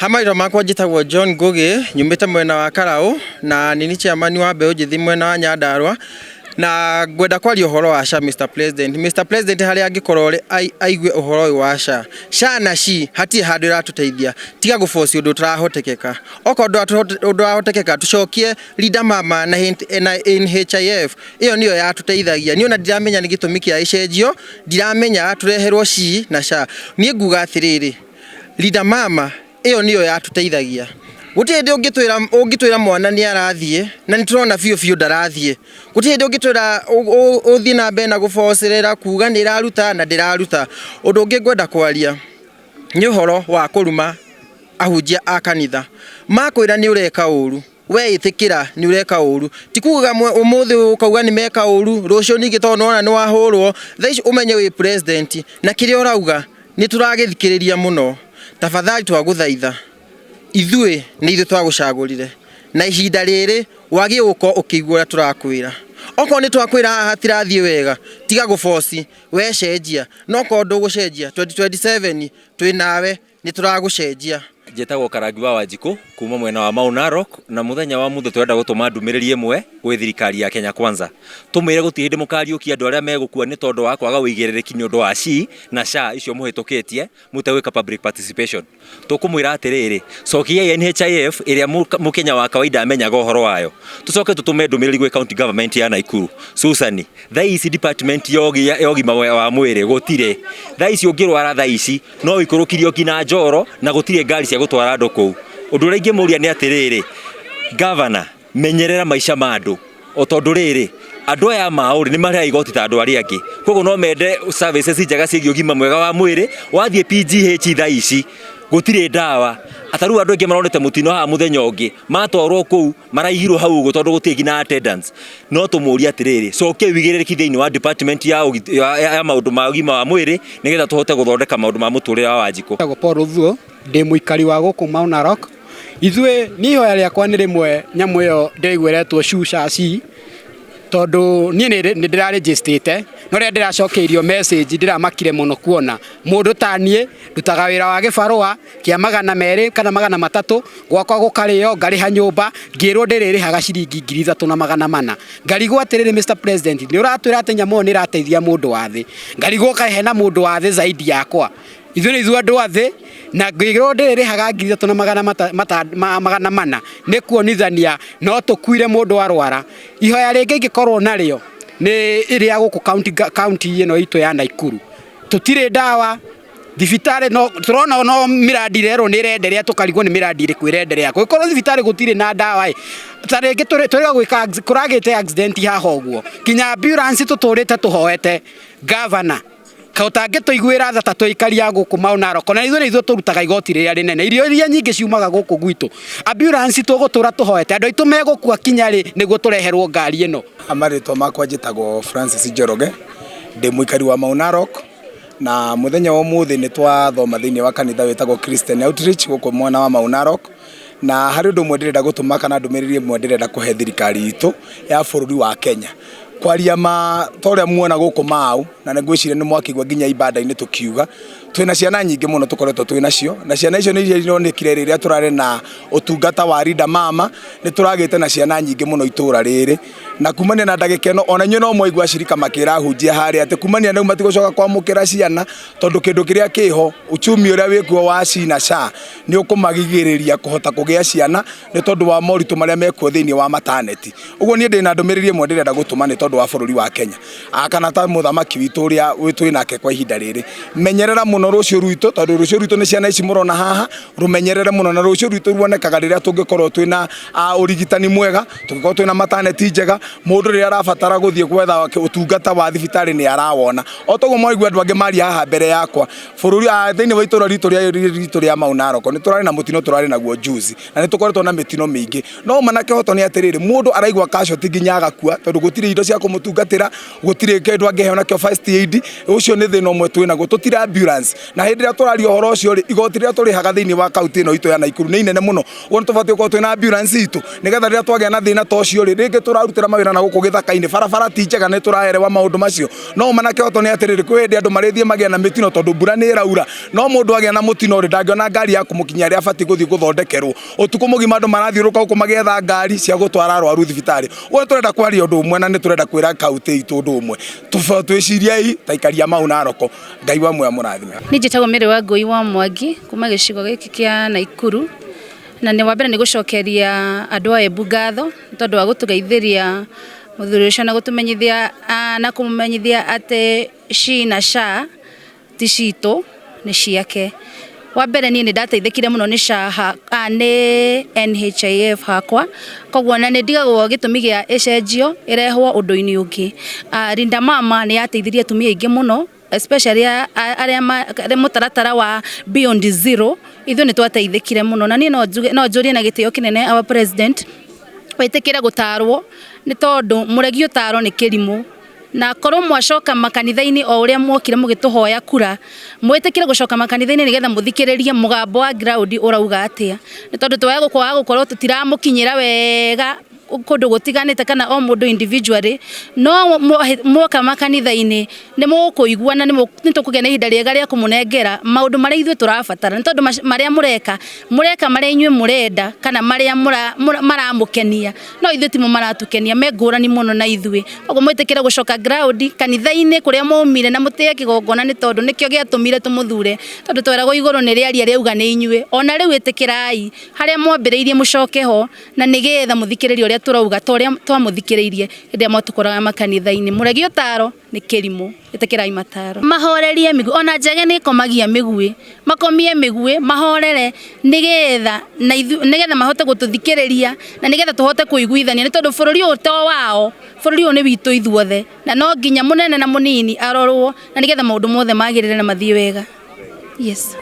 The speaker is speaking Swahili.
Hamairo makwa njitagwo John Ngugi, nyumite mwena wa Karau na nini chairman wa Mbeũ Njĩthĩ mwena wa Nyandarua na ngwenda kwaria uhoro wa SHA Mr President. Mr President hari angikorwo aigue uhoro wa SHA. SHA na SHI hati handu iratuteithia. Tiga guforce undu turahotekeka. Oko undu ahotekeka tucokie Leader Mama na NHIF. Iyo niyo yatuteithagia. Niona ndiramenya ni gitumi kia icenjio, ndiramenya tureherwo SHI na SHA. Nie nguga atiriri. Leader Mama iyo niyo yatuteithagia. Gutire ndi ungitwira mwana ni arathie na niturona biu ndarathie. Gutire ndi ungitwira uthie na mbe na gufocerera kuga ni iraruta na ndiraruta. Undu ungi ngwenda kwaria ni uhoro wa kuruma ahunjia a kanitha. Makwira ni ureka uru, we itikira ni ureka uru. Tikuga umuthi ukauga ni meka uru, rucio ningi tono ona ni wahurwo. Thaici umenye wi president na kiri urauga ni turagithikiriria muno. Tafadhali twaguthaitha. Ithue ni ithu twagucagurire na ihinda riri wagi uko ukigura turakwira oko ni twakwira haha tirathie wega tiga guforce we cenjia no ko ndugucenjia 2027 twi nawe ni turagucenjia. Jetagwo Karangi wa Wanjiku kuma mwena wa Mau Narok na muthenya wa muthe twenda gutuma ndumiriri imwe gwi thirikari ya Kenya Kwanza tumire gutihinde mukariukia andu aria megukua ni tondu wa kwaga uigiririki ni undu wa SHI na SHA icio muhitukitie mutewika public participation. Tukumwira atiriri cokia NHIF iria mukenya wa kawaida amenyaga uhoro wayo tucoke tutume ndumiriri gwi county government ya Naikuru. Susani thaici department yogi mawe wa mwire gutire thaici ungirwara thaici no ikurukirio kina njoro na gutire ngari cia gutwara andu kou. Undu uria ingimuria ni atiriri governor menyerera maisha ma andu o tondu riri andu aya mauri ni maria igoti ta andu aria angi koguo no mende services njega ciĩgiĩ ũgima mwega wa mwĩrĩ. Wathie PGH thaici gutire ndawa ataru andu angi maronete mutino ha muthenya ungi matwarwo kou maraihirwo hau uguo tondu gutire kina attendance. No tumuria atiriri coke wigirĩrĩki thiini wa department ya maundu ma ũgima wa mwĩrĩ nigetha tuhote guthondeka maundu ma muturĩre wa Wanjiku. Paul Ruthuo ndi muikari wa guku Mau Narok. Ithue ni hoya riakwa ni rimwe nyamu iyo ndirigweretwo SHA SHI tondu ni ndiraregistite no ria ndiracokeirio message ndiramakire muno kuona mundu tanie ndutaga wira wa gibarua kia 200 kana 300 gwakwa gukario ngariha nyumba ngirwo ndiririhaga ciringi 3400 ngarigwo atiriri Mr President ni uratwira ati nyamu ni rateithia mundu wa thi ngarigwo kahena mundu wa thi zaidi yakwa ithue ni andu a thi na ngirwo ndiririhaga 3400 ni kuonithania no tukuire mundu warwara. Ihoya ringi ngikorwo nario ni iria guku county ino itu ya Naikuru tutire ndawa thibitari no turona no miradi rero ni renderea tukarigwo ni miradi iri kwirenderea gukorwo thibitari gutire na ndawa taringi turiga gwika kuragite accident haha uguo kinya ambulance tuturite tuhoete governor kautange tuiguira tha tuikaria guku Mau Narok na ithu turutaga igoti riria rinene iria nyingi ciumaga guku gwitu ambulance tugutura tuhoete andu aitu megukua kinya ri niguo tureherwo ngari ino. Amaritwo makwa njitagwo Francis Njoroge ndi muikari wa Mau Narok na muthenya wa muthi ni twathoma thiini wa kanitha witagwo Christian Outreach guku mwena wa Mau Narok na hari ndu mwenderera gutuma kana ndumiriri mwenderera kuhe thirikari itu ya bururi wa Kenya kwaria ma toria muona guku Mau na ngwiciria ni mwakigwa nginya ibada-ini tukiuga twina ciana nyingi muno tukoretwo twina cio na ciana icio ni ironekire riria turare na utungata wa Leader Mama ni turagite na ciana nyingi muno itura riri na kumania na ndagika ino ona nyu no moigwa shirika makira hunjia hari ati kumania na matigucoka kwamukira ciana tondu kindu kiria kiho uchumi uria wikuo wa SHI na SHA ni ukumagigiriria kuhota kugia ciana ni tondu wa moritu maria mekuo thiini wa maternity. Uguo ni ndina ndumiriri mwenderera gutuma ni tondu wa bururi wa Kenya akana ta muthamaki witu uria witwi nake kwa ihinda riri menyerera muno rucio rwitu tondu rucio rwitu ni ciana ici murona haha rumenyerere muno na rucio rwitu ruonekaga riria tungikorwo twina urigitani mwega tungikorwo twina maternity njega mundu riria arabatara guthie gwetha utungata wa thibitari ni arawona otogo moigwa andu angi mari haha mbere yakwa bururi thiini wa itura ritu ria Mau Narok ni turari na mutino turari naguo juzi na ni tukoretwo na mitino mingi no manake hoto ni atiriri mundu araigwa casualty nginya agakua tondu gutire indo cia kumutungatira gutire kindu angiheo nakio first aid ucio ni thina umwe twina go tutira ambulance yes na hindi ria turaria horo ucio ri igoti ria turihaga thiini wa kaunti no itu ya Naikuru ni inene muno wona tubatie ko twina ambulance itu nigetha ria twagea na thina to ucio ri ringi turarutira mawira na guku githaka-ini barabara ti njega ni turaerewa maundu macio no manake oto ni atiriri kwi ndi andu marithie magia na mitino tondu mbura ni iraura no mundu agia na mutino ri ndangiona ngari ya kumukinya ria abati guthii guthondekerwo utuku mugima andu marathiuruka guku magietha ngari cia gutwara arwaru thibitari we turenda kwaria undu umwe na ni turenda kwira kaunti itu undu umwe twiciriai taikaria mau Narok Ngai wa mwe amurathime ni njitagwo Mary Wangui wa Mwangi kuma gicigo giki kia Naikuru na ni wambere ni gucokeria andu a Embu ngatho tondu wa gutugeithiria muthuri ucio na gutumenyithia na kumumenyithia ate shi na sha ti citu ni ciake. Wambere ni ndateithikire muno ni sha ni NHIF hakwa koguo na ni ndigagwo gitumi gia icenjio irehwo undu-ini ungi. Linda Mama ni yateithirie atumia ingi muno especially aria mutaratara wa Beyond Zero ithu ni twateithikire muno na ni no njurie na gitio kinene our president witikira gutarwo ni tondu muregi utaro ni kirimu na korwo mwacoka makanitha-ini o uria mwokire mugituhoya kura mwitikire gucoka makanitha-ini nigetha muthikiririe mugambo wa ground urauga atia ni tondu twaya gukorwo tutiramukinyira wega kundu gutiganite kana o mundu individually no mwoka makanitha-ini ni mukuiguana ni tukugena ihinda riega ria kumunengera maundu maria ithuĩ turabatara ni tondu maria mureka maria inyuĩ murenda kana maria maramukenia no ithuĩ timo maratukenia me ngũrani muno na ithuĩ koguo mwitikire gucoka ground kanitha-ini kuria muumire na mutie kigongona ni tondu nikio giatumire tumuthure tondu tweragwo iguru ni riaria riauga ni inyuĩ ona riu itikirai haria mwambiriirie mucoke ho na nigetha muthikiririe uria turauga toria twamuthikiriirie inde matukoraga makanitha-ini muregi utaro ni kirimu itikirai mataro mahorerie miguu ona njege ni komagia miguu makomie miguu mahorere nigetha mahote gututhikiriria na nigetha tuhote kuiguithania ni tondu bururi uyu to wao bururi uyu ni witu ithuothe na no nginya munene na munini arorwo na nigetha maundu mothe magirire na mathie wega yes